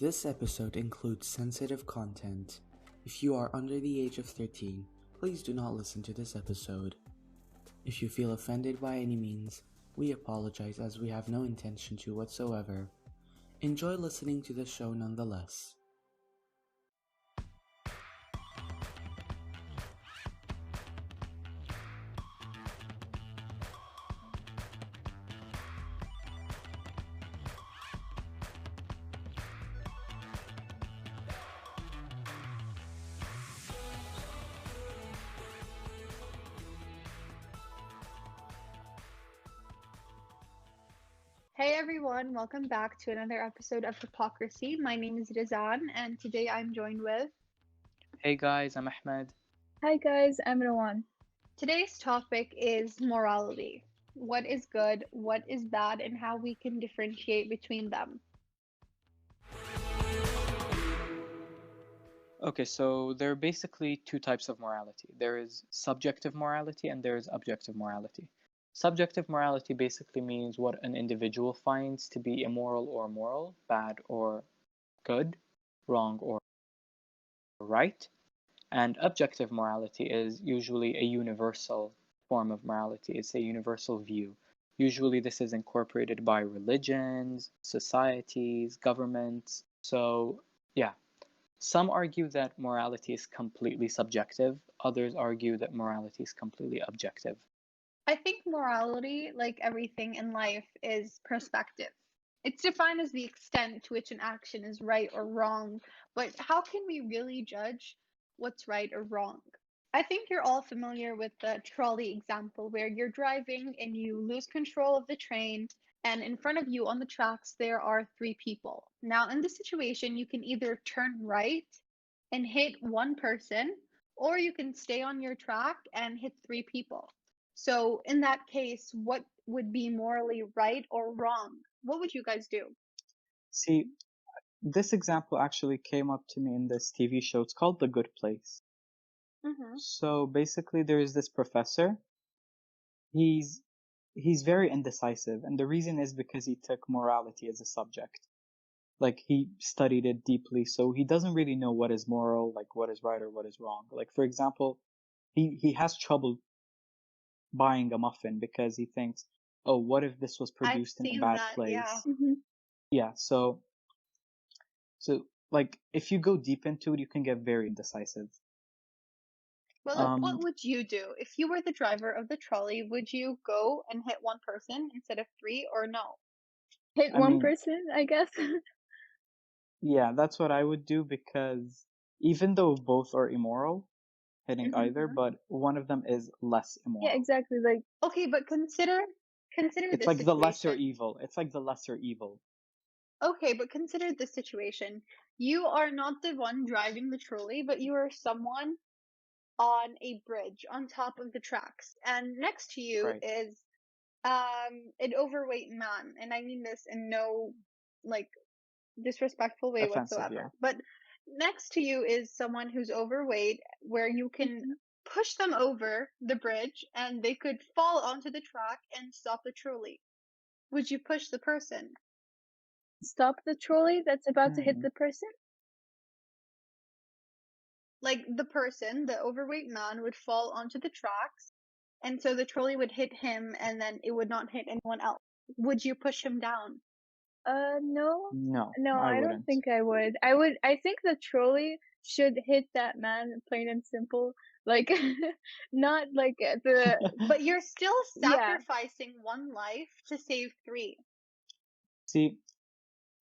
This episode includes sensitive content. If you are under the age of 13, please do not listen to this episode. If you feel offended by any means, we apologize as we have no intention to whatsoever. Enjoy listening to the show nonetheless. Hey everyone, welcome back to another episode of Hypocrisy. My name is Razan, and today I'm joined with. Hey guys, I'm Ahmed. Hi guys, I'm Rawan. Today's topic is morality. What is good, what is bad, and how we can differentiate between them. Okay, so there are basically two types of morality. There is subjective morality and there is objective morality. Subjective morality basically means what an individual finds to be immoral or moral, bad or good, wrong or right. And objective morality is usually a universal form of morality. It's a universal view. Usually this is incorporated by religions, societies, governments. So, yeah. Some argue that morality is completely subjective. Others argue that morality is completely objective. I think morality, like everything in life, is perspective. It's defined as the extent to which an action is right or wrong, but how can we really judge what's right or wrong? I think you're all familiar with the trolley example where you're driving and you lose control of the train, and in front of you on the tracks there are three people. Now, in this situation, you can either turn right and hit one person, or you can stay on your track and hit three people. So, in that case, what would be morally right or wrong? What would you guys do? See, this example actually came up to me in this TV show. It's called The Good Place. Mm-hmm. So basically there is this professor. He's very indecisive, and the reason is because he took morality as a subject. Like, he studied it deeply, so he doesn't really know what is moral, like what is right or what is wrong. Like, for example, he has trouble buying a muffin because he thinks, oh, what if this was I've produced in a seen bad that, yeah. place? Mm-hmm. Yeah, so like if you go deep into it, you can get very indecisive. Well, what would you do? If you were the driver of the trolley, would you go and hit one person instead of three, or no? Hit I one mean, person, I guess. yeah, that's what I would do, because even though both are immoral, hitting either, Mm-hmm. but one of them is less Yeah, immoral. exactly. Like, Okay, but consider It's this like the lesser situation. evil. It's like the lesser evil. Okay, but consider this situation. You are not the one driving the trolley, but you are someone on a bridge on top of the tracks, and next to you Right. is an overweight man, and I mean this in no like disrespectful way Offensive, yeah. whatsoever. But next to you is someone who's overweight, where you can mhm. push them over the bridge and they could fall onto the track and stop the trolley. Would you push the person? Stop the trolley that's about to hit Hmm. the person. Like the person, the overweight man, would fall onto the tracks, and so the trolley would hit him and then it would not hit anyone else. Would you push him down? No, No, no, I I don't wouldn't. think I would. I think the trolley should hit that man, plain and simple. Like, not like But you're still yeah. sacrificing one life to save three. See,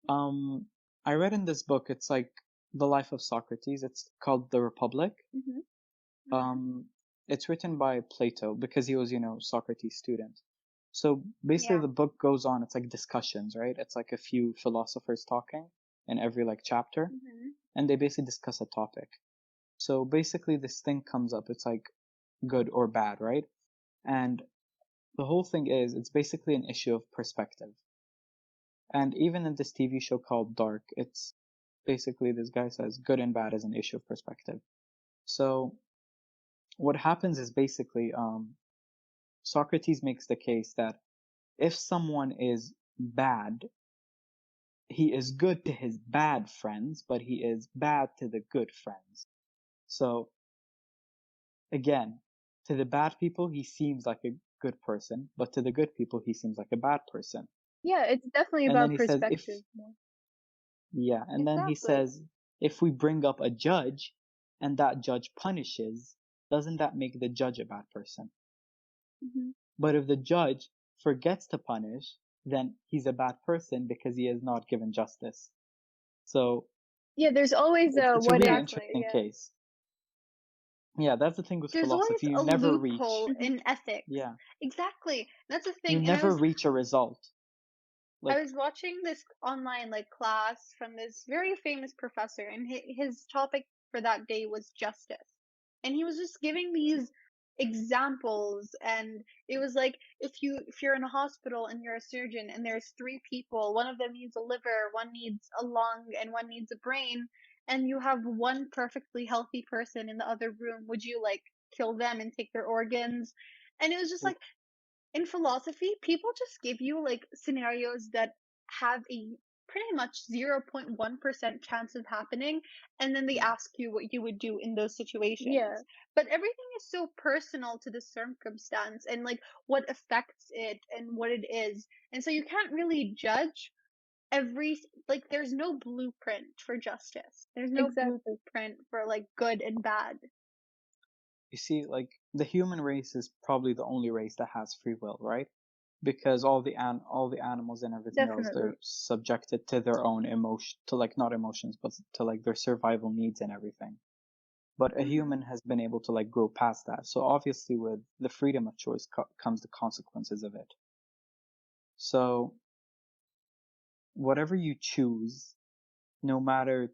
um, I read in this book, it's like the life of Socrates. It's called The Republic. Mm-hmm. Um, it's written by Plato because he was, Socrates' student. So basically Yeah. the book goes on, it's like discussions, right? It's like a few philosophers talking in every like chapter, Mm-hmm. and they basically discuss a topic. So basically this thing comes up, it's like good or bad, right? And the whole thing is, it's basically an issue of perspective. And even in this TV show called Dark, it's basically this guy says good and bad is an issue of perspective. So what happens is basically, Socrates makes the case that if someone is bad, he is good to his bad friends, but he is bad to the good friends. So again, to the bad people, he seems like a good person, but to the good people, he seems like a bad person. Yeah, it's definitely And then about he says, if, perspective more. yeah, and then he Exactly. says, if we bring up a judge and that judge punishes, doesn't that make the judge a bad person? Hmm. But if the judge forgets to punish, then he's a bad person because he has not given justice. So Yeah, there's always a it's a what really if. Exactly. interesting Yeah, case. Yeah, that's the thing with There's always philosophy. You a never reach, loophole hmm, in ethics. yeah, Exactly. That's the you thing. And never reach a result. I Like, was watching this online like class from this very famous professor, and his topic for that day was justice. And he was just giving these examples, and it was like if you're in a hospital and you're a surgeon and there's three people, one of them needs a liver, one needs a lung, and one needs a brain, and you have one perfectly healthy person in the other room, would you like kill them and take their organs? And it was just like in philosophy, people just give you like scenarios that have a pretty much 0.1% chance of happening, and then they ask you what you would do in those yeah, situations. But everything is so personal to the circumstance and like what affects it and what it is. And so you can't really judge every like there's no blueprint for justice. There's no exactly. blueprint for like good and bad. you see, like, the human race is probably the only race that has free will, right? Because all the animals and everything else, they're Definitely. subjected to their own emotion, to like not emotions, but to like their survival needs and everything. But a Hmm. human has been able to like grow past that. So obviously, with the freedom of choice comes the consequences of it. So whatever you choose, no matter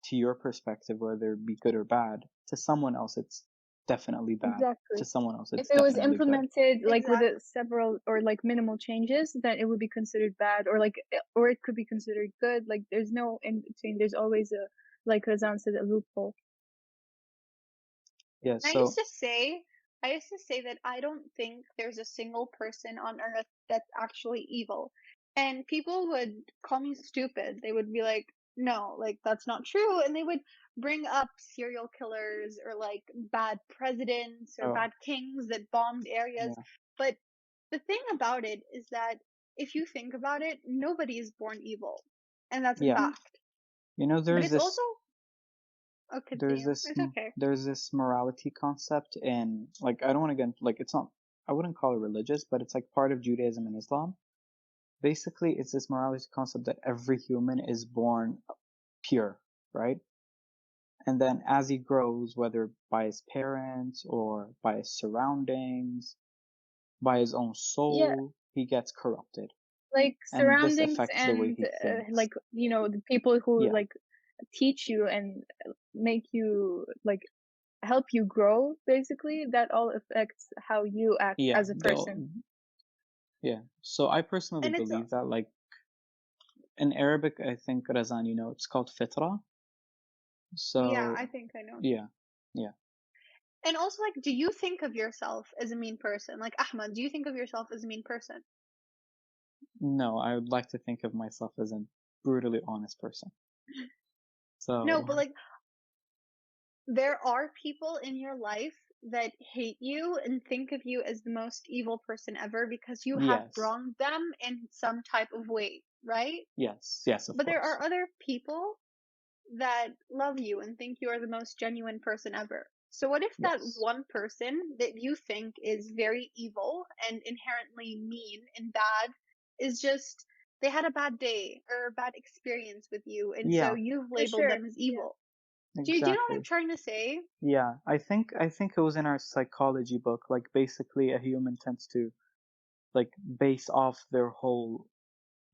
to your perspective, whether it be good or bad, to someone else it's definitely bad. To Exactly. someone else If it's it was definitely good. implemented like with a Exactly. several or like minimal changes, then it would be considered bad, or like or it could be considered good. Like there's no in between. There's always a, like Razan said, a loophole. Yeah, I used so to say, I used to say that I don't think there's a single person on earth that's actually evil. And people would call me stupid. They would be like, no, like that's not true. And they would bring up serial killers or like bad presidents or oh bad kings that bombed areas. yeah, But the thing about it is that if you think about it, nobody is born evil. And that's a yeah. Hmm. fact. You know, But it's also, oh, there's continue. this It's okay. there's this morality concept in, like, I don't want to get into, like, it's not, I wouldn't call it religious, but it's like part of Judaism and Islam. Basically, it's this morality concept that every human is born pure, right? And then as he grows, whether by his parents or by his surroundings, by his own Yeah, soul, he gets corrupted. like And this surroundings affects the way and he thinks. like the people who Yeah, like teach you and make you like help you grow. Basically, that all affects how you act yeah, as a they'll, person. yeah. So I personally And it's, believe that, like, in Arabic, I think, Razan, you know, it's called fitra. yeah, So, I think I know. yeah, yeah. And also, like, do you think of yourself as a mean person? Like, Ahmed, do you think of yourself as a mean person? No, I would like to think of myself as a brutally honest person. No, So, but like, there are people in your life that hate you and think of you as the most evil person ever because you have yes, wronged them in some type of way, right? yes, yes, of But there course. are other people that love you and think you are the most genuine person ever. So what if that Yes. one person that you think is very evil and inherently mean and bad is just they had a bad day or a bad experience with you and so Yeah, you've For labeled sure. them as Yeah. evil. Do you know what I'm exactly. trying to say? Yeah, I think it was in our psychology book. Like, basically, a human tends to like base off their whole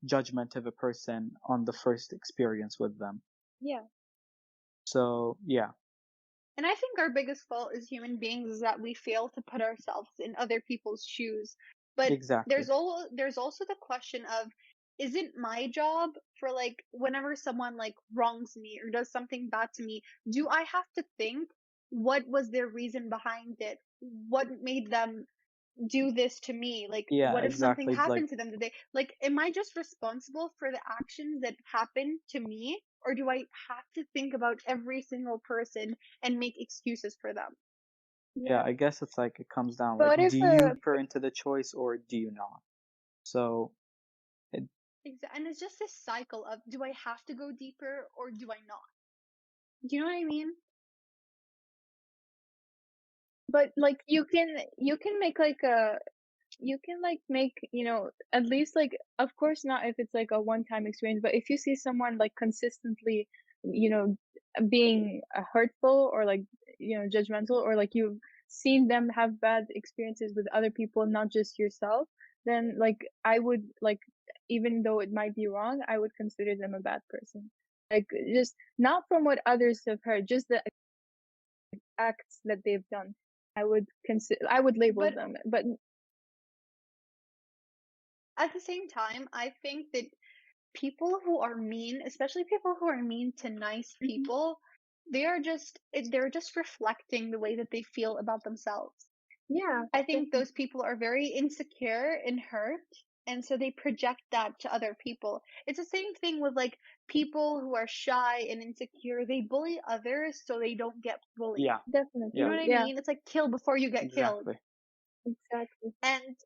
judgment of a person on the first experience with them. Yeah. So, yeah, And I think our biggest fault as human beings is that we fail to put ourselves in other people's shoes. But exactly. there's also the question of is it my job for like whenever someone like wrongs me or does something bad to me, do I have to think what was their reason behind it? What made them do this to me? Like, Yeah, what if something exactly. Like, happened to them? Did they, like, am I just responsible for the actions that happen to me? Or do I have to think about every single person and make excuses for them? yeah, I guess it's like it comes down But like, what if do you put into the choice or do you not? So, it, And it's just this cycle of, do I have to go deeper or do I not? Do you know what I mean? but like you can make like a you can like make, at least like, of course not if it's like a one-time experience, but if you see someone like consistently, you know, being hurtful or like, judgmental, or like you've seen them have bad experiences with other people, not just yourself, then like I would like, even though it might be wrong, I would consider them a bad person. Like, just not from what others have heard, just the acts that they've done. I would label But them, but at the same time, I think that people who are mean, especially people who are mean to nice Mhm. people, they're just reflecting the way that they feel about themselves. Yeah, I think definitely. those people are very insecure and hurt, and so they project that to other people. It's the same thing with like people who are shy and insecure. They bully others so they don't get bullied. yeah, You yeah, know Definitely. what I Yeah, mean? It's like kill before you get killed. exactly. exactly. And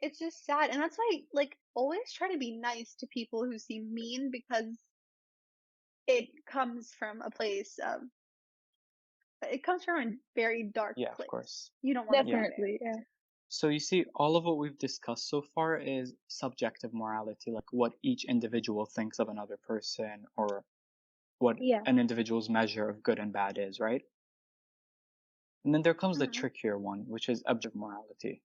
it's just sad. And that's why like always try to be nice to people who seem mean, because it comes from a place of it comes from a very dark Yeah, of place. course. You don't want to Yeah. be there. Definitely. Yeah. So you see, all of what we've discussed so far is subjective morality, like what each individual thinks of another person or what Yeah. an individual's measure of good and bad is, right? And then there comes the Hmm. trickier one, which is objective morality.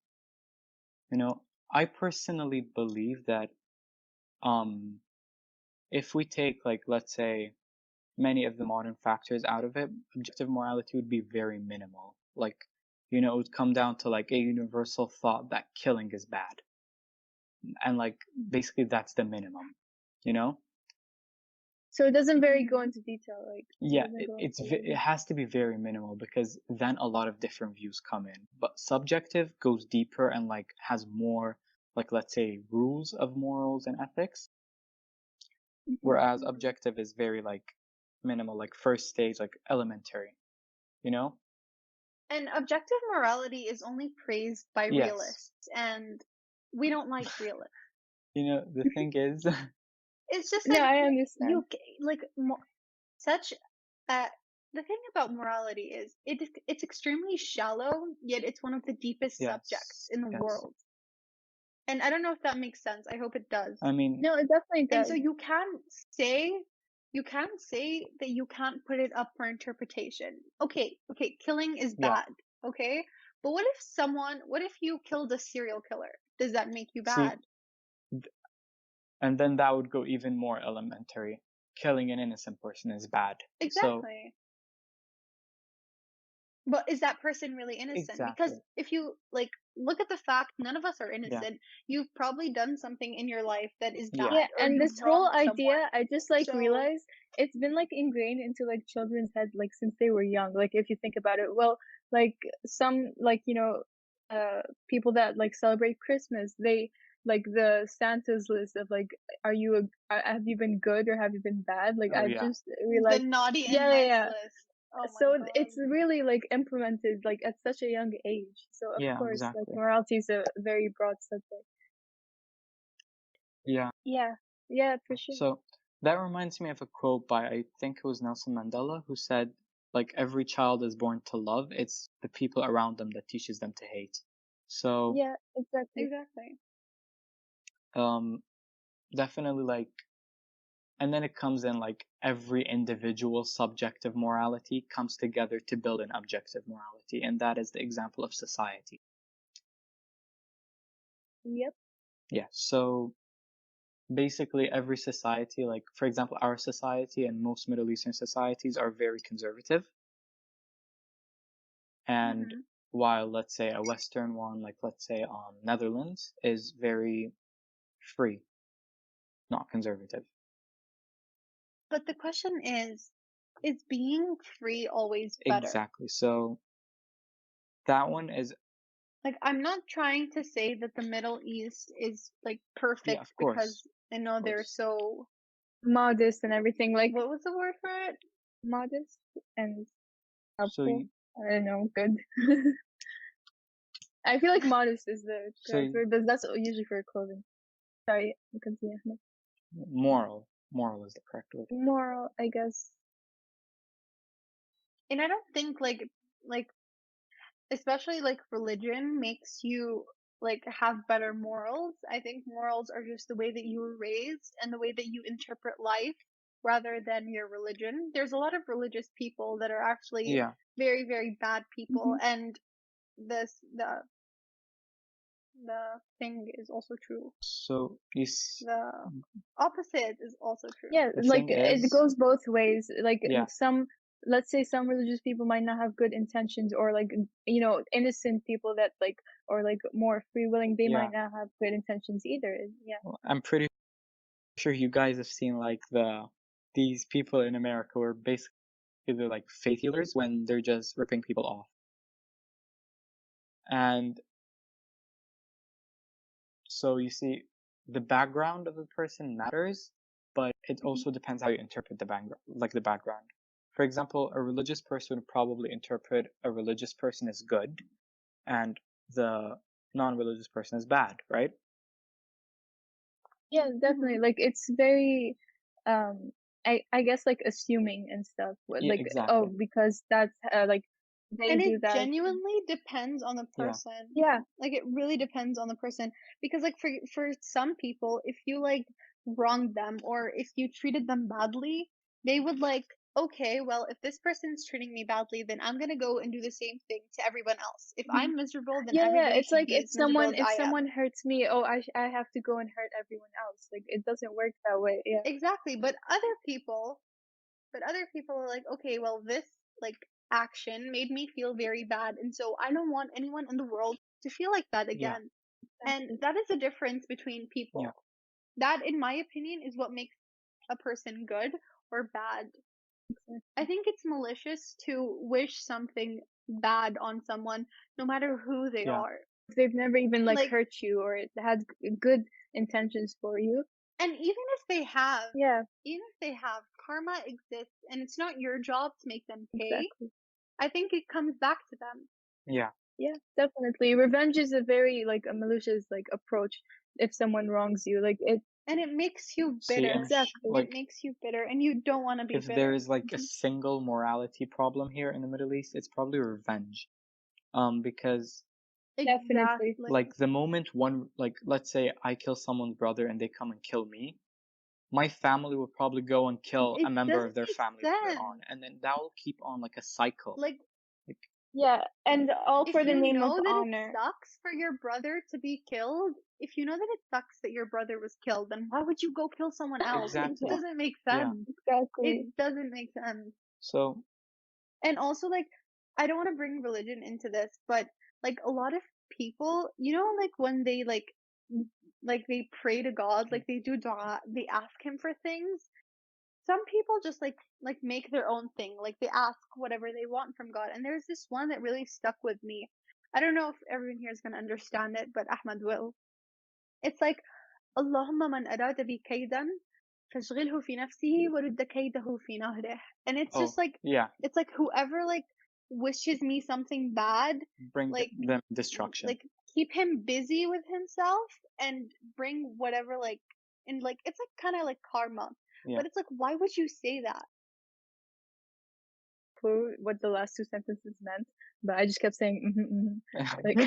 You know, I personally believe that um if we take, like, let's say, many of the modern factors out of it, objective morality would be very minimal. Like, it would come down to like a universal thought that killing is bad. And like basically that's the minimum, you know? So it doesn't very go Hmm. into detail. Like, it Yeah, doesn't go it into. has to be very minimal because then a lot of different views come in. But subjective goes deeper and like has more, like, let's say, rules of morals and ethics, Mhm. whereas Hmm. objective is very like minimal, like first stage, like elementary, you know? And objective morality is only praised by Yes. realists, and we don't like realists. The thing is, It's just No, that I understand. like such the thing about morality is it's extremely shallow, yet it's one of the deepest subjects yes, in the yes. world. And I don't know if that makes sense. I hope it does. I mean, No, it definitely And so does. say you can't say that you can't put it up for interpretation. Okay, killing is yeah. bad. Okay, but what if you killed a serial killer? Does that make you See, bad? and then that would go even more elementary. Killing an innocent person is bad. So, Exactly. But is that person really innocent? Because exactly. if you like look at the fact none of us are Yeah. innocent. You've probably done something in your life that is Yeah. Yeah, bad, or and you've this whole wronged someone. idea, I just like So, realized it's been like ingrained into like children's head like since they were young. Like if you think about it, well, like some like people that like celebrate Christmas, they like the Santa's list of like, have you been good or have you been bad? Like Oh, I yeah. just the realized, naughty and yeah, yeah, nice yeah. list. Oh my So god. it's really like implemented like at such a young age. So of Yeah, course, like exactly. morality is a very broad subject. Yeah. Yeah, yeah, for sure. So that reminds me of a quote by, I think it was Nelson Mandela, who said, like, every child is born to love. It's the people around them that teaches them to hate. So, Yeah, exactly. Exactly. um, definitely like, and then it comes in like every individual subjective morality comes together to build an objective morality. And that is the example of society. Yep. Yeah. So basically every society, like for example, our society and most Middle Eastern societies are very conservative. And Hmm. while, let's say, a Western one, like let's say Netherlands, is very free, not conservative. But the question is being free always better? Exactly. So that one is Like, I'm not trying to say that the Middle East is like Yeah, perfect of course. because I know Of they're course. so Modest and everything, like what was the word for it? modest and So helpful. you, I don't know, good. I feel like modest is the so correct word, but that's usually for clothing. Sorry, you continue. Ahmed. moral is the correct word. Moral, I guess. And I don't think like especially like religion makes you like have better morals. I think morals are just the way that you were raised and the way that you interpret life rather than your religion. There's a lot of religious people that are actually Yeah. very, very bad people, Mhm. and this the thing is also true. So The opposite is also true. Yeah, the like thing it is, goes both ways. Like yeah, let's say some religious people might not have good intentions, or like, you know, innocent people that like, or like more free willing, they yeah. might not have good intentions either. Yeah. Well, I'm pretty sure you guys have seen like these people in America who are basically they're like faith healers when they're just ripping people off. And so you see, the background of the person matters, but it also depends how you interpret the background, like the background. For example, a religious person would probably interpret a religious person as good, and the non-religious person as bad, right? Yeah, definitely. Mhm. Like it's very, um, I guess like assuming and stuff. Yeah, Like, oh, exactly. because that's like they And do it that. genuinely depends on the Yeah, person. Yeah, Like it really depends on the person because like for some people if you like wronged them or if you treated them badly, they would like okay, well if this person's treating me badly, then I'm going to go and do the same thing to everyone else. If mhm. I'm miserable, then Yeah, yeah. everybody It's should like be as miserable as if I am. someone hurts me, oh, I have to go and hurt everyone else. Like it doesn't work that way. Yeah, Exactly, but other people are like, okay, well this like action made me feel very bad and so I don't want anyone in the world to feel like that yeah, again. And exactly. that is the difference between yeah, people. That, in my opinion, is what makes a person good or bad. I think it's malicious to wish something bad on someone, no matter who they yeah, are. If they've never even like Like, hurt you or had good intentions for you. and Yeah, even if they have, karma exists and it's not your job to make them pay. exactly. I think it comes back to them. yeah. Yeah, definitely. Revenge is a very like a malicious like approach if someone wrongs you. Like it And it makes you See, bitter. and exactly. It like makes you bitter, and you don't want to be if there bitter. is like a Mhm. single morality problem here in the Middle East, it's probably revenge. Because Definitely. Exactly. like the moment one, like let's say I kill someone's brother and they come and kill me, my family will probably go and kill a It member of doesn't their make family later on, sense. and then that will keep on like a cycle. Like, Like, Yeah, and all if for the you name of know that it honor. sucks for your brother to be killed, if you know that it sucks that your brother was killed, then why would you go kill someone else? It exactly. doesn't make Yeah. sense. Exactly. It doesn't make sense. So And also, like, I don't want to bring religion into this, but like a lot of people, you know, like when they like they pray to God, like they do dua, they ask him for things. Some people just like make their own thing. Like they ask whatever they want from God. And there's this one that really stuck with me. I don't know if everyone here is gonna understand it, but Ahmed will. It's like اللهم من أراد بي كيدا فاشغله في نفسه ورد كيده في نهره. And it's oh just like yeah, it's like whoever like wishes me something bad, bring like them destruction. like keep him busy with himself and bring whatever like and like it's like kind of like karma. Yeah. But it's like why would you say that? Clue what the last two sentences meant, but I just kept saying like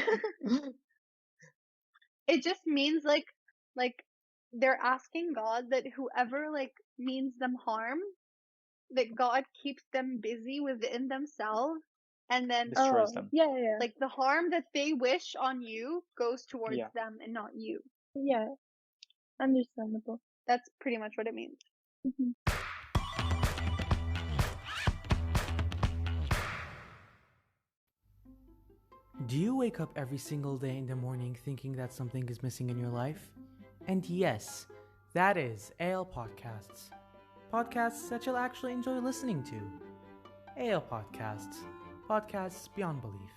It just means like they're asking God that whoever like means them harm, that God keeps them busy within themselves, and then Destroys oh them. yeah, yeah, like the harm that they wish on you goes towards Yeah. them and not you. yeah, understandable. That's pretty much what it means. Mhm. Do you wake up every single day in the morning thinking that something is missing in your life? And yes, that is AL Podcasts. Podcasts that you'll actually enjoy listening to. AL Podcasts. Podcasts beyond belief.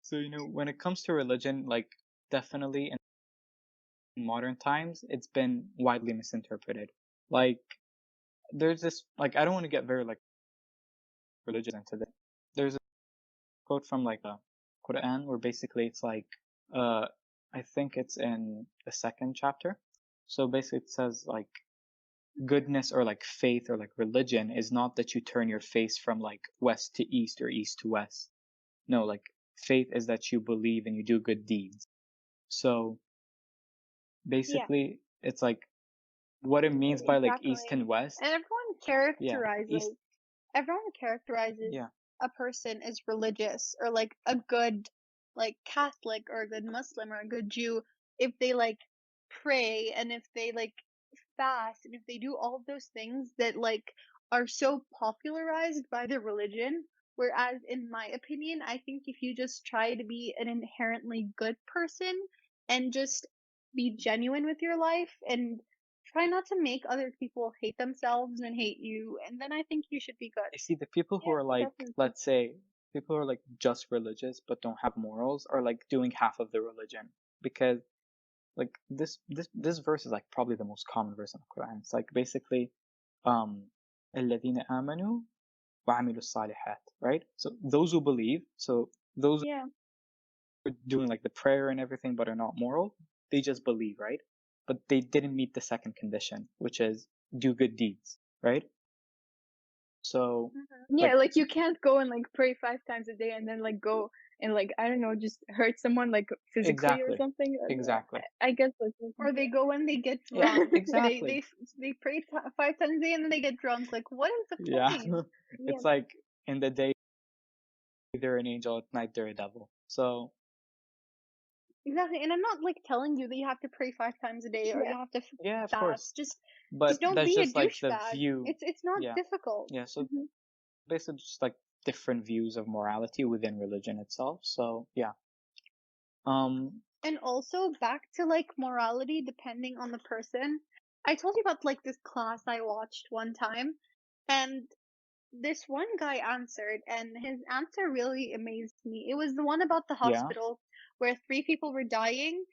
So, when it comes to religion, like, definitely in modern times, it's been widely misinterpreted. Like, there's this, like, I don't want to get very, like, religious into this. There's a quote from, like, a Quran where basically it's like, uh, I think it's in the second chapter. So basically it says, like, goodness or, like, faith or, like, religion is not that you turn your face from, like, west to east or east to west. No, like, faith is that you believe and you do good deeds. So Yeah, basically, it's like what it means by, like, east and exactly. west. And Yeah, east. everyone characterizes Yeah, a person as religious or like a good like Catholic or a good Muslim or a good Jew if they like pray and if they like fast and if they do all of those things that like are so popularized by their religion. Whereas in my opinion, I think if you just try to be an inherently good person and just be genuine with your life and try not to make other people hate themselves and hate you, and then I think you should be good. you see, the people who Yeah, are, like, definitely. let's say, people who are, like, just religious but don't have morals are, like, doing half of the religion, because, like, this verse is, like, probably the most common verse in the Quran. It's like basically, الذين آمنوا وعملوا الصالحات, right? So those who believe, so those Yeah, who are doing, like, the prayer and everything but are not moral, they just believe, right? But they didn't meet the second condition, which is do good deeds, right? So, Yeah, like, like you can't go and like pray 5 times a day and then like go and like I don't know, just hurt someone like physically or exactly, something. exactly. I guess like or they go and they get Yeah, drunk. exactly. They pray 5 times a day and then they get drunk. Like, what is the Yeah. point? yeah, It's like in the day they're an angel, at night they're a devil. So, Exactly. And I'm not like telling you that you have to pray 5 times a day or yeah, you have to yeah, of course. fast. Just But don't that's be a just like the douchebag. view. It's not Yeah. difficult. Yeah. So hmm basically just like different views of morality within religion itself. So, yeah. Um, And also back to like morality depending on the person. I told you about like this class I watched one time, and this one guy answered, and his answer really amazed me. It was the one about the yeah. hospital where three people were dying.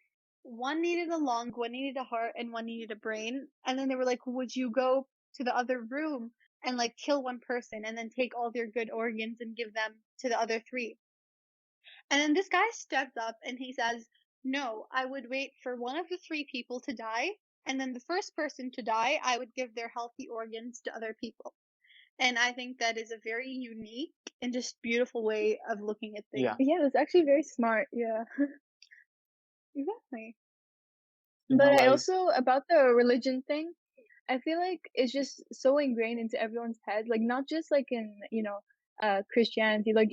One needed a lung, one needed a heart, and one needed a brain. And then they were like, would you go to the other room and like kill one person and then take all their good organs and give them to the other three? And then this guy steps up and he says, no, I would wait for one of the three people to die. And then the first person to die, I would give their healthy organs to other people. And I think that is a very unique and just beautiful way of looking at Yeah. things. yeah. That's actually very smart. Yeah, Exactly. but I Like, also about the religion thing. I feel like it's just so ingrained into everyone's head. Like not just like in Christianity, like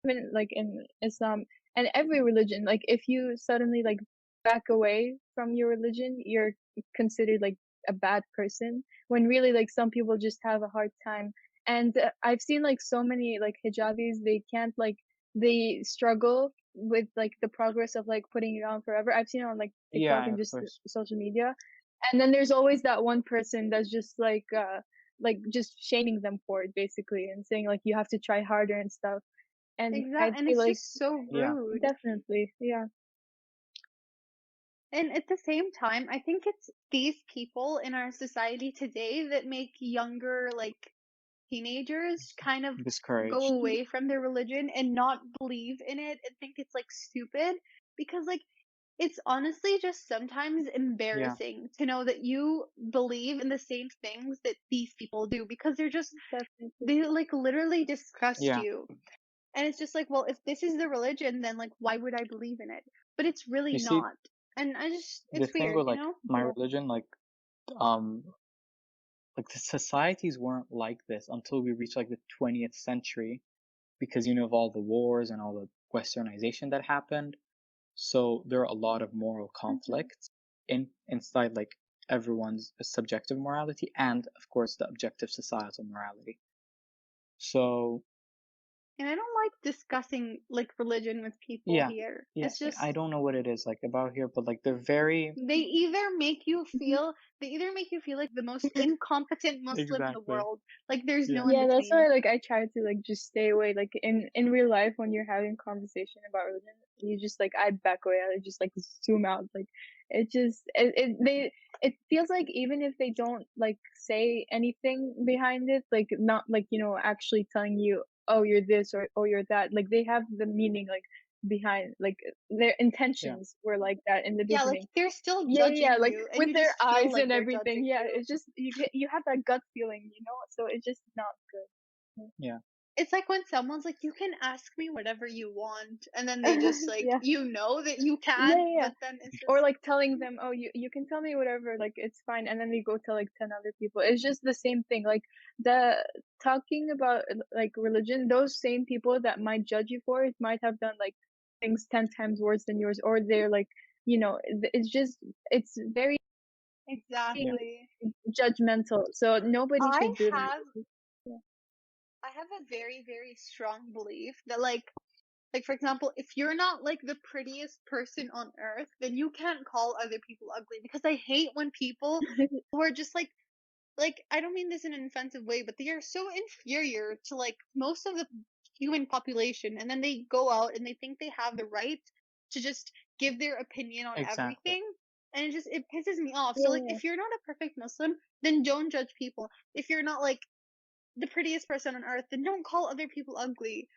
even like in Islam and every religion, like if you suddenly like back away from your religion, you're considered like a bad person when really like some people just have a hard time. And I've seen like so many like hijabis, they can't like they struggle with like the progress of like putting it on forever. I've seen it on like TikTok yeah, and of just course. social media. And then there's always that one person that's just like just shaming them for it basically and saying like you have to try harder and stuff. And I Exactly. And feel it's like just so Yeah. rude. definitely, yeah. And at the same time, I think it's these people in our society today that make younger, like, teenagers kind of go Discouraged. away from their religion and not believe in it and think it's, like, stupid. Because, like, it's honestly just sometimes Yeah. embarrassing to know that you believe in the same things that these people do because Definitely. they like literally disgust Yeah. you. And it's just like, well, if this is the religion, then like, why would I believe in it? But it's really You see, not. And I just, the it's thing weird, with, you like, know? my Yeah. religion, um, like, the societies weren't like this until we reached, like, the 20th century, because, of all the wars and all the westernization that happened. So there are a lot of moral Hmm. conflicts inside, like, everyone's subjective morality and, of course, the objective societal morality. So And I don't like discussing like religion with people Yeah, here. yeah. It's just I don't know what it is like about here, but like they're very they either make you Mhm. feel like the most incompetent Muslim in the exactly. world. Like there's Yeah. no in Yeah, that's why between. like I try to like just stay away. Like in real life, when you're having conversation about religion, you just like I back away. I just like zoom out. Like it feels like even if they don't like say anything behind it, like not like actually telling you, oh, you're this or oh, you're that. Like they have the meaning like behind, like their Yeah. intentions were like that in the Yeah, like beginning. they're still Yeah, judging like you, and with you their just feel eyes like and they're everything. judging Yeah, you. it's just you have that gut feeling, so it's just not good. Yeah. It's like when someone's like, "You can ask me whatever you want," and then they just like, Yeah. you know that you Yeah, can, yeah. but then it's Or just like telling them, oh, you can tell me whatever, like it's fine, and then they go tell like 10 other people. It's just the same thing. Like the talking about like religion, those same people that might judge you for it might have done like things 10 times worse than yours, or they're like, it's very Yeah. exactly. judgmental. So nobody I should really. have Yeah. I have a very very strong belief that like for example, if you're not like the prettiest person on earth, then you can't call other people ugly because I hate when people who are just like I don't mean this in an offensive way, but they are so inferior to like most of the human population, and then they go out and they think they have the right to just give their opinion on Exactly. everything, and it pisses me off. So like Yeah. if you're not a perfect Muslim, then don't judge people. If you're not like the prettiest person on earth, then don't call other people ugly.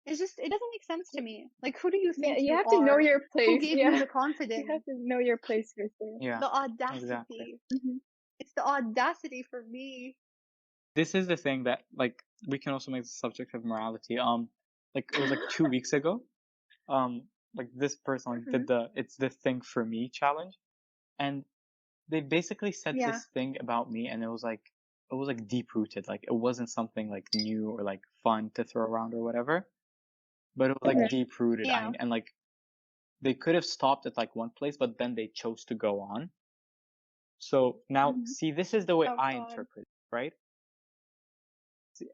It's just it doesn't make sense to me. Like who do you Yeah, think you you have to know are? your Who place. gave you Yeah. the You have confidence? to know your place for sure. Yeah. The Exactly. audacity. Hmm. It's the audacity for me. This is the thing that like we can also make the subject of morality. Like it was like 2 weeks ago. Like this person like did the it's the thing for me challenge, and they basically said Yeah. this thing about me, and it was like deep rooted. Like it wasn't something like new or like fun to throw around or whatever, but it was like deep rooted. Yeah. And like they could have stopped at like one place, but then they chose to go on. So now, Mhm. see, this is the way Oh I God. interpret it, right?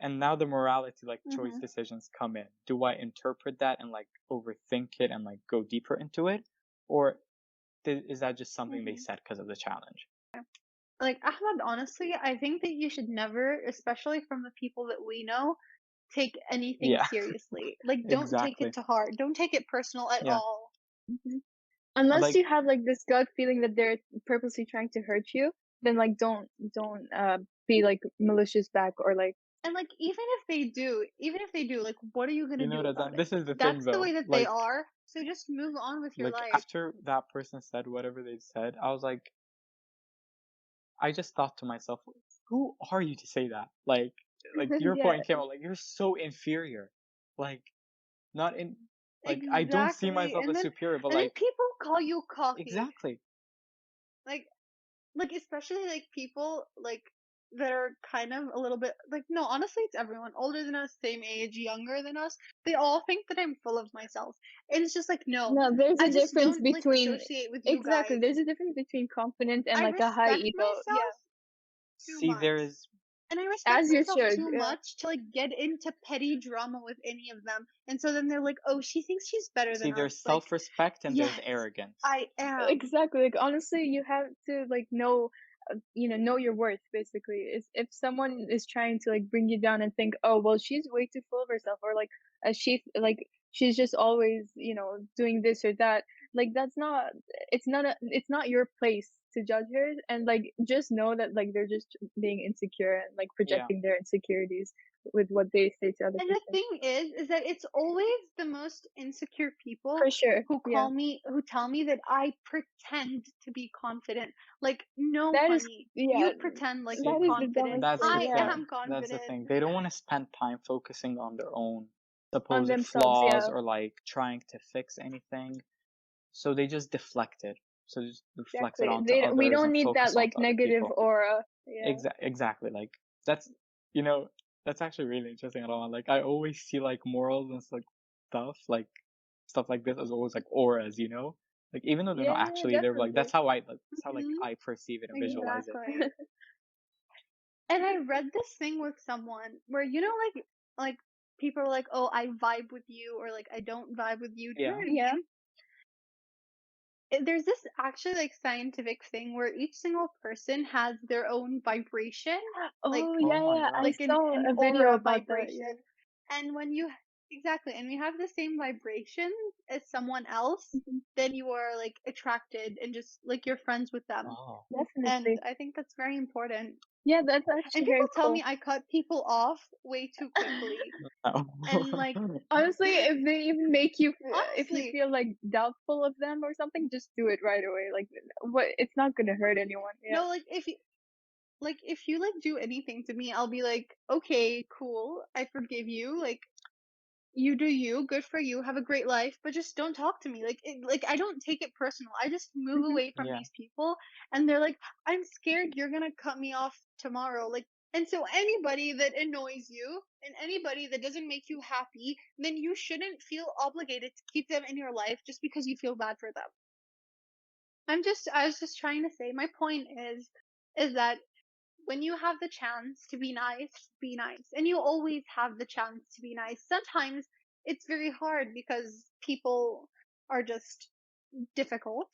And now the morality like choice Mhm. decisions come in. Do I interpret that and like overthink it and like go deeper into it, or is that just something they Mhm. said because of the challenge? Like Ahmed, honestly, I think that you should never, especially from the people that we know, take anything Yeah. seriously. Like don't take Exactly. it to heart. Don't take it personal at Yeah. all. Mhm. Unless Like you have like this gut feeling that they're purposely trying to hurt you, then like don't be like malicious back or like. And like even if they do, like what are you gonna do about Razan, it? this is the thing That's the though. way that they are. So just move on with your Like life. after that person said whatever they said, I was like, I just thought to myself, who are you to say that? Like your Yeah, point came out, like you're so inferior. Like not in, like I don't see Exactly. myself as superior, but And then like people call you cocky. exactly. Like especially like people like that are kind of a little bit like no, honestly it's everyone older than us, same age, younger than us. They all think that I'm full of myself. And it's just like no, no, there's I a just difference don't like between associate with you exactly. guys. There's a difference between confident and I like a high respect ego. Yeah, myself too See, there much. is And I respect as you myself should. too Yeah, much to like get into petty drama with any of them. And so then they're like, "Oh, she thinks she's better see than us." there's Like, self-respect and there's yes, arrogance. I am. exactly. Like honestly, you have to like know your worth. Basically, is if someone is trying to like bring you down and think, oh well, she's way too full of herself, or like she's just always doing this or that. Like that's not. It's not your place to judge her, and like just know that like they're just being insecure and like Yeah. projecting their insecurities with what they say to other And the people. thing is that it's always the most insecure people For sure. who Yeah. who tell me that I pretend to be confident. Like, no, That is honey, yeah. you pretend like See, you're That is the confident. dumbest that's thing. the I Yeah. thing. am That's the confident. thing. They don't want to spend time focusing on their own On supposed themselves. flaws Yeah. or like trying to fix anything. So they just deflect it. So just deflect it Exactly. onto We others don't and need that focus like onto other negative people. aura. Yeah. Exactly. Like that's you know that's actually really interesting. Like I always see like morals and stuff like this as always like auras. Like even though they're not Yeah, actually, yeah, they're like definitely. that's how like Hmm. I perceive it and visualize it. Exactly. And I read this thing with someone where like people are like, oh, I vibe with you, or like I don't vibe with you. Do you know Yeah. what I Yeah. mean? There's this actually like scientific thing where each single person has their own vibration, like Oh Oh yeah, my yeah. god. I an saw a video aura about that. Yeah. vibration. And when you exactly, and you have the same vibration as someone else, Mhm. then you are like attracted and just like you're friends with them. Oh. And Definitely. I think that's very important. Yeah, that's And actually people very tell me cool. I cut people off way too quickly. And like Honestly, if they even make you, if you honestly, feel like doubtful of them or something, just do it right away. Like, what? It's not gonna hurt anyone. Yeah. no, like if you like do anything to me, I'll be like, okay, cool, I forgive you. Like you do you, good for you, have a great life, but just don't talk to me. Like I don't take it personal. I just move Mhm. away from Yeah. these people, and they're like, I'm scared you're gonna cut me off tomorrow. Like, and so anybody that annoys you and anybody that doesn't make you happy, then you shouldn't feel obligated to keep them in your life just because you feel bad for them. I was just trying to say, my point is that when you have the chance to be nice, be nice. And you always have the chance to be nice. Sometimes it's very hard because people are just difficult,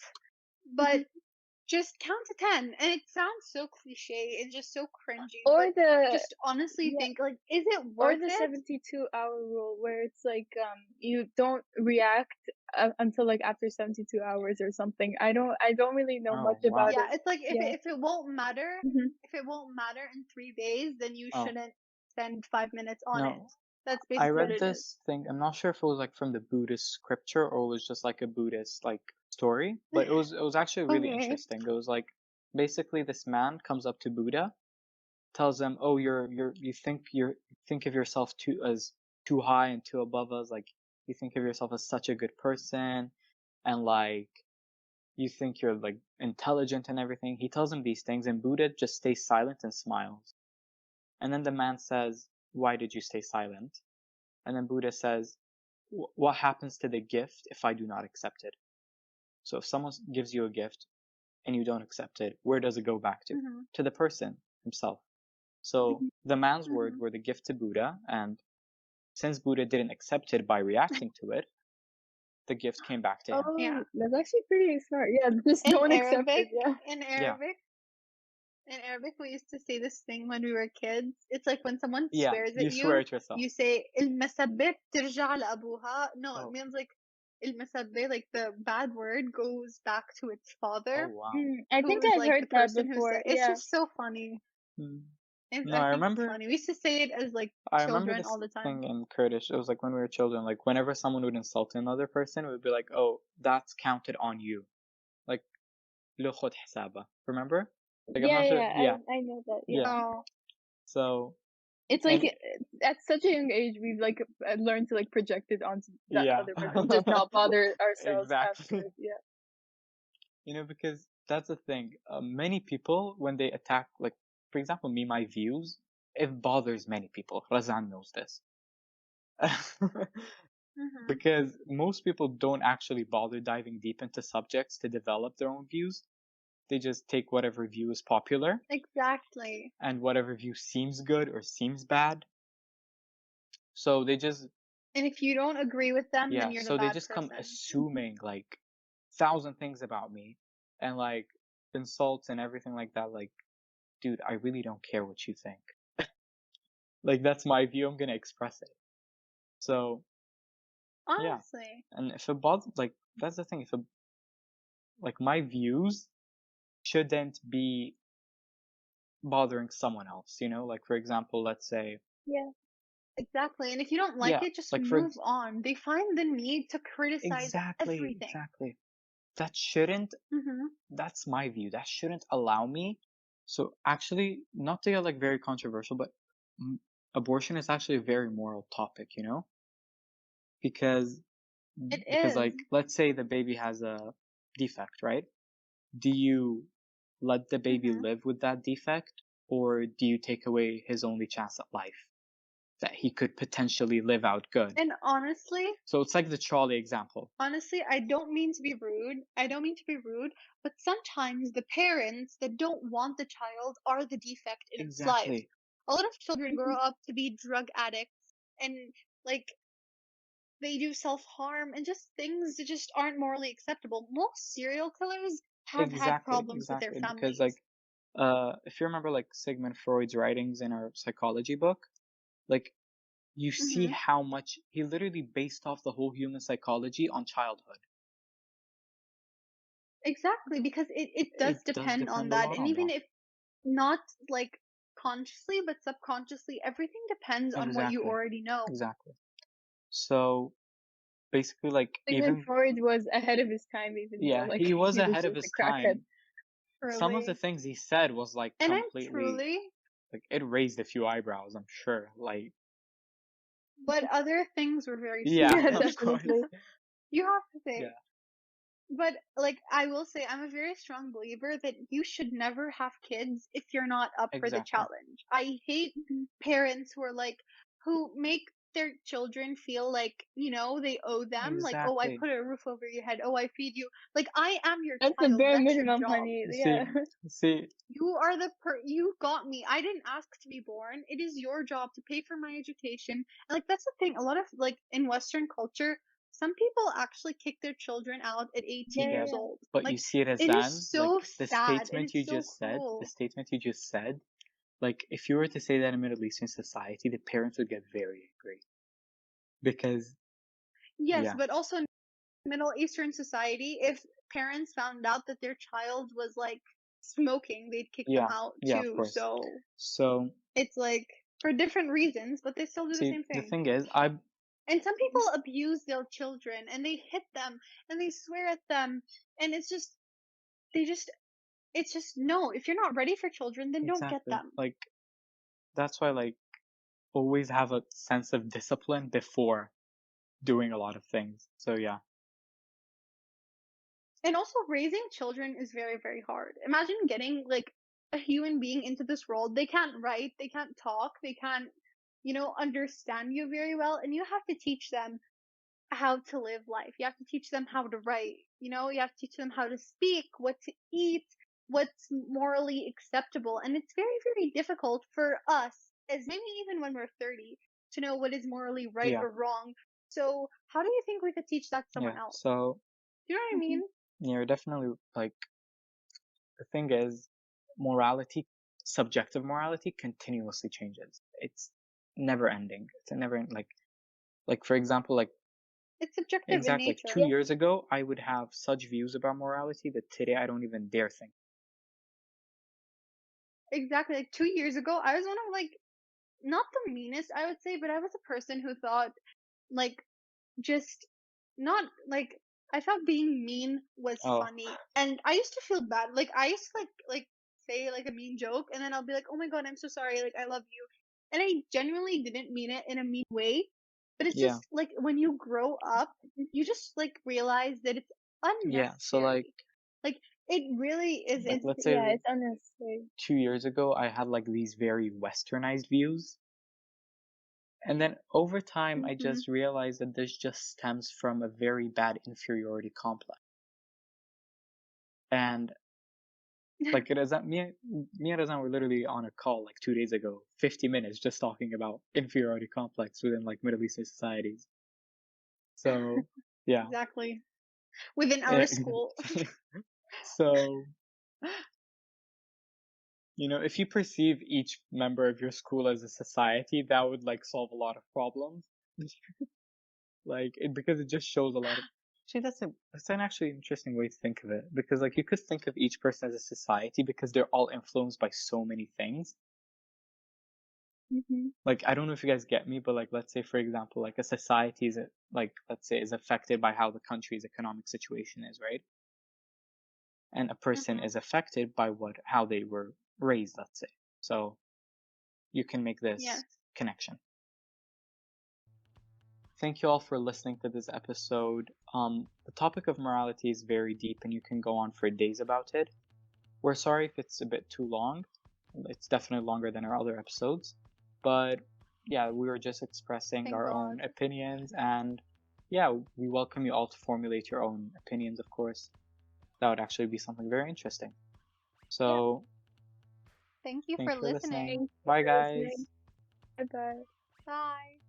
but Mhm. just count to 10. And it sounds so cliche and just so cringy, Or but the just honestly yeah, think, like, is it or worth the it? 72-hour rule where it's like you don't react until like after 72 hours or something. I don't really know Oh much wow. about Yeah, it. it's like Yeah. if it won't matter, Hmm. if it won't matter in 3 days, then you Oh shouldn't spend 5 minutes on it. no. That's I basically what read it is. this thing. I'm not sure if it was like from the Buddhist scripture or it was just like a Buddhist like story, but it was actually really Okay. interesting. It was like basically this man comes up to Buddha, tells him, "Oh, you think of yourself too as too high and too above us. Like you think of yourself as such a good person, and like you think you're like intelligent and everything." He tells him these things, and Buddha just stays silent and smiles. And then the man says, "Why did you stay silent?" And then Buddha says, "What happens to the gift if I do not accept it?" So if someone gives you a gift and you don't accept it, where does it go back to? Mhm. To the person himself. So Mhm. the man's word Mhm. were the gift to Buddha, and since Buddha didn't accept it by reacting to it, the gift came back to him. Yeah. Oh, that's actually pretty smart. Yeah, just In don't accept Arabic, it. Yeah. in Yeah, Arabic, in Arabic, we used to say this thing when we were kids. It's like when someone yeah, swears you at swear you, it yourself. you say المسبة ترجع لأبوها. No, it Oh, means like المسبة, like the bad word goes back to its oh father, wow. I who think is I've like the heard that person who said. before. It's Yeah. just so funny. Hmm. It's, No, I I think it's remember funny. We used to say it as like I remember children this all the time. thing in Kurdish. It was like when we were children, like whenever someone would insult another person, it would be like, "Oh, that's counted on you." Like "Lo khud hisaba." Remember? Like I'm Yeah, not sure. yeah, Yeah, I know that. Yeah. yeah. Oh, So It's like and at such a young age we've like learned to like project it onto that yeah, other person, just not bother ourselves exactly. afterwards. Yeah. Because that's the thing. Many people when they attack, like for example, me, my views, it bothers many people. Razan knows this. mhm, Because most people don't actually bother diving deep into subjects to develop their own views. They just take whatever view is popular exactly. and whatever view seems good or seems bad. So they just, And if you don't agree with them, then yeah, you're the so they bad just come person. assuming like thousand things about me and like insults and everything like that. Like, dude, I really don't care what you think. Like, that's my view. I'm gonna express it. So, yeah. Honestly. And if it bothers, like, that's the thing. If it, like, my views shouldn't be bothering someone else, Like, for example, let's say, Yeah. Exactly. And if you don't like yeah, it, just like, for move on. They find the need to criticize exactly, everything. exactly. That shouldn't, Hmm. that's my view. That shouldn't allow me. So, actually, not to get, like, very controversial, but mm, abortion is actually a very moral topic. Because, It like, is. let's say the baby has a defect, right? Do you let the baby Hmm. live with that defect, or do you take away his only chance at life that he could potentially live out good? And So it's like the trolley example. honestly, I don't mean to be rude. I don't mean to be rude, but sometimes the parents that don't want the child are the defect in its life. Exactly. A lot of children Mhm. grow up to be drug addicts and like they do self-harm and just things that just aren't morally acceptable. Most serial killers have had problems with their Because families. if you remember like Sigmund Freud's writings in our psychology book, like you see Hmm. how much he literally based off the whole human psychology on childhood. Exactly, because it does It does depend on depend a that. lot And on even that. if not like consciously, but subconsciously, everything depends on what you Exactly. already know. Exactly. So basically, like Sigmund even Freud was ahead of his time, even though yeah, like he was he was ahead of just his a crackhead. time. Some of the Truly. things he said was like And I'm completely truly, like it raised a few eyebrows, I'm sure. Like but other things were very yeah, Yeah, stupid. of course. definitely. You have to say. Yeah, But like I will say I'm a very strong believer that you should never have kids if you're not up for the exactly. challenge. I hate parents who are like who make their children feel like, they owe them, like, oh, I Exactly. put a roof over your head, oh, I feed you. Like I am your That's the child, bare that's your minimum, job. honey. See, Yeah. see, You are you got me. I didn't ask to be born. It is your job to pay for my education. And like that's the thing. A lot of like in Western culture, some people actually kick their children out at 18 Yeah, years yes. yeah. old. But you Like see it as it is then, like so sad. It is so the cruel. statement you just said, like if you were to say that in Middle Eastern society, the parents would get very angry because Yes, yeah, but also in Middle Eastern society, if parents found out that their child was like smoking, they'd kick them out yeah, of too. course. So So it's like for different reasons, but they still do the see, same the thing. thing is, And some people abuse their children and they hit them and they swear at them. And they just, it's just, no, if you're not ready for children, then don't get exactly them. like that's why like always have a sense of discipline before doing a lot of things. So yeah, And also, raising children is very, very hard. Imagine getting like a human being into this world. They can't write, they can't talk, they can't, understand you very well. And you have to teach them how to live life. You have to teach them how to write. You have to teach them how to speak, what to eat, what's morally acceptable. And it's very, very difficult for us, as maybe even when we're 30, to know what is morally right yeah, or wrong. So, how do you think we could teach that to someone yeah. else? So Do you know what I Mhm. mean? you're definitely like the thing is, morality, subjective morality, continuously changes. It's never ending. It's a never like for example, like It's subjective in exactly like nature. 2 years ago, I would have such views about morality that today I don't even dare think. Exactly. Like 2 years ago, I was one of like, not the meanest, I would say, but I was a person who thought like just not like I thought being mean was Oh, funny, and I used to feel bad. Like I used to like say like a mean joke, and then I'll be like, "Oh my god, I'm so sorry. Like I love you," and I genuinely didn't mean it in a mean way. But it's yeah, just like when you grow up, you just like realize that it's yeah. So like unnecessary. Like it really like isn't. let's say Yeah, it's unnecessary. 2 years ago, I had like these very westernized views. And then over time, I Hmm. just realized that this just stems from a very bad inferiority complex. And like me and Razan were literally on a call like 2 days ago, 50 minutes, just talking about inferiority complex within like Middle Eastern societies. So yeah, Exactly. Within yeah. our school. So if you perceive each member of your school as a society, that would like solve a lot of problems. Like because it just shows a lot of. Actually, that's an actually interesting way to think of it because like you could think of each person as a society because they're all influenced by so many things. Hmm. Like I don't know if you guys get me, but like let's say for example, like a society is like let's say is affected by how the country's economic situation is, right? And a person Hmm. is affected by how they were raised, let's say. So you can make Yes. this connection. Thank you all for listening to this episode. The topic of morality is very deep and you can go on for days about it. We're sorry if it's a bit too long. It's definitely longer than our other episodes. But yeah, we were just expressing Thank our God. own opinions and yeah, we welcome you all to formulate your own opinions, of course. That would actually be something very interesting. Yeah. So, Thank you thank for you for listening. listening. Thank you Bye, for listening. guys. Bye bye. Bye.